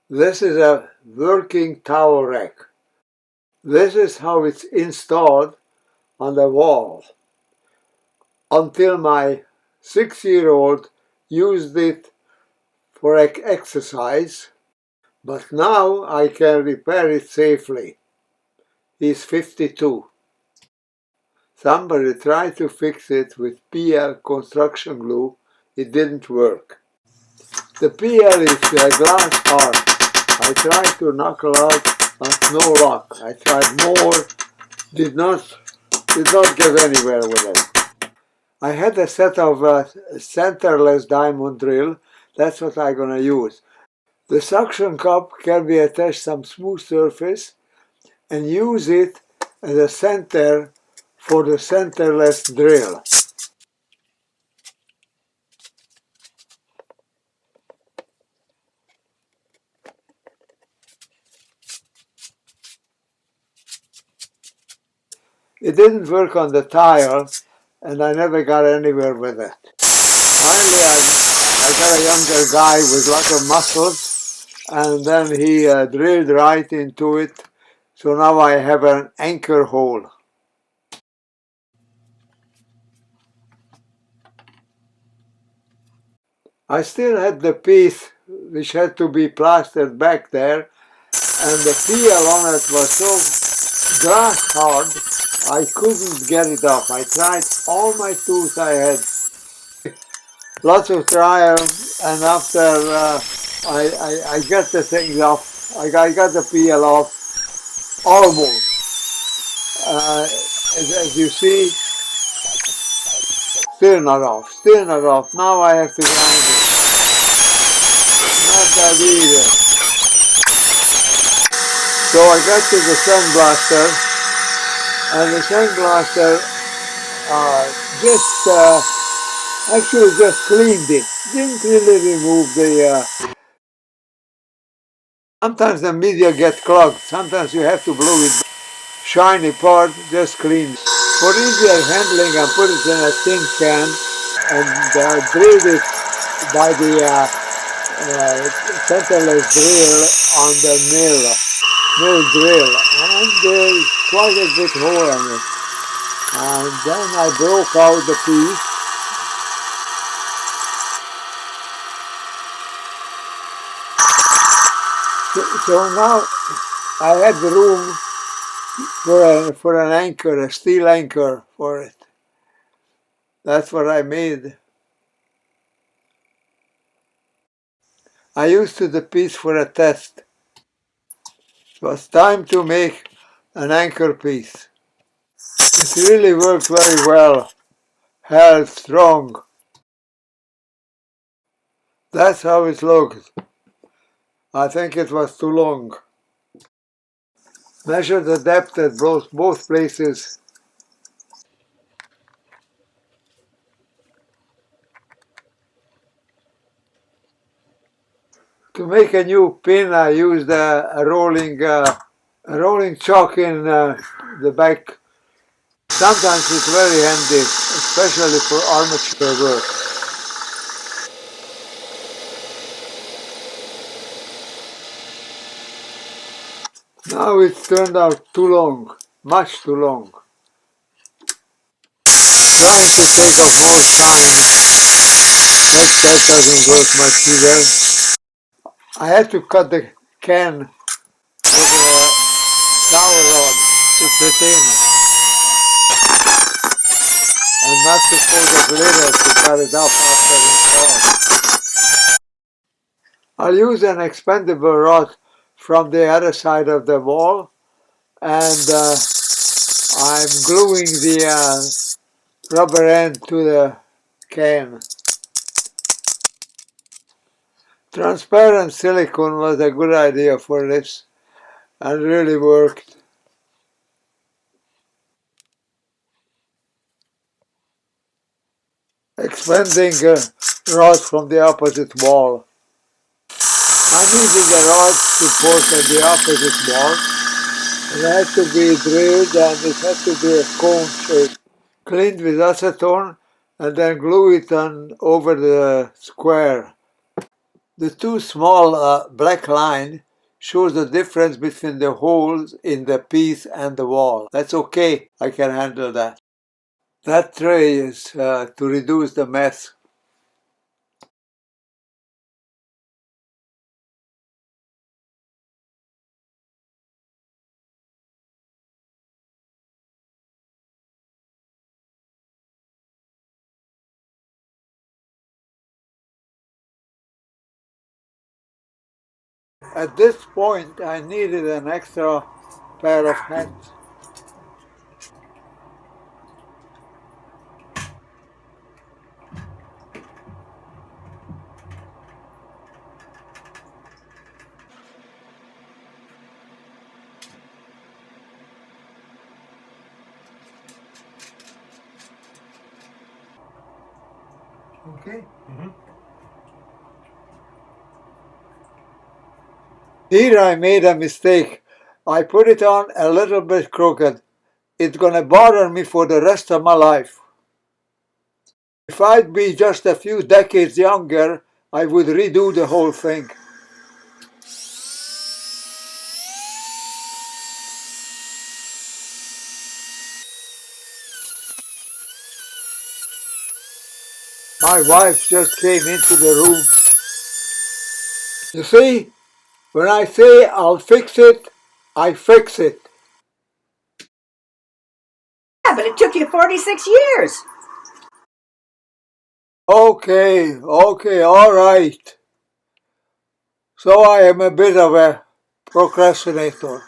This is a working towel rack. This is how it's installed on the wall. Until my 6-year-old used it for exercise, but now I can repair it safely. He's 52. Somebody tried to fix it with PL construction glue. It didn't work. The PL is glass hard. I tried to knuckle out, but no luck. I tried more, did not get anywhere with it. I had a set of centerless diamond drill. That's what I'm gonna use. The suction cup can be attached to some smooth surface and use it as a center for the centerless drill. It didn't work on the tile, and I never got anywhere with it. Finally, I got a younger guy with lots of muscles, and then he drilled right into it. So now I have an anchor hole. I still had the piece which had to be plastered back there, and the PL on it was so glass hard I couldn't get it off. I tried all my tools I had, lots of trial, and after I got the things off, I got the PL off almost. As you see, still not off, still not off. Now I have to grind it. Not that either. So I got to the sandblaster, and the sandblaster actually just cleaned it. Didn't really remove the. Sometimes the media gets clogged. Sometimes you have to blow it. Shiny part, just clean. For easier handling, I put it in a tin can and drilled it by the centerless drill on the mill drill, and there's quite a big hole in it. And then I broke out the piece. So now I had the room for an anchor, a steel anchor for it. That's what I made. I used the piece for a test. It was time to make an anchor piece. It really worked very well, held strong. That's how it looked. I think it was too long. Measure the depth at both places. To make a new pin, I used a rolling chalk in the back. Sometimes it's very handy, especially for armature work. Now it's turned out too long, much too long. Trying to take up more time, that doesn't work much either. I had to cut the can for the dowel rod to fit in, and not to pull the glitter to cut it up after install. I'll use an expandable rod from the other side of the wall, and I'm gluing the rubber end to the can. Transparent silicone was a good idea for this and really worked. Expanding rod from the opposite wall. I needed a rod support at the opposite wall. It had to be drilled and it had to be a cone shape. Cleaned with acetone and then glue it on over the square. The two small black line shows the difference between the holes in the piece and the wall. That's okay, I can handle that. That tray is to reduce the mess. At this point, I needed an extra pair of hands. Okay. Here I made a mistake. I put it on a little bit crooked. It's gonna bother me for the rest of my life. If I'd be just a few decades younger, I would redo the whole thing. My wife just came into the room. You see, when I say I'll fix it, I fix it. Yeah, but it took you 46 years. Okay, all right. So I am a bit of a procrastinator.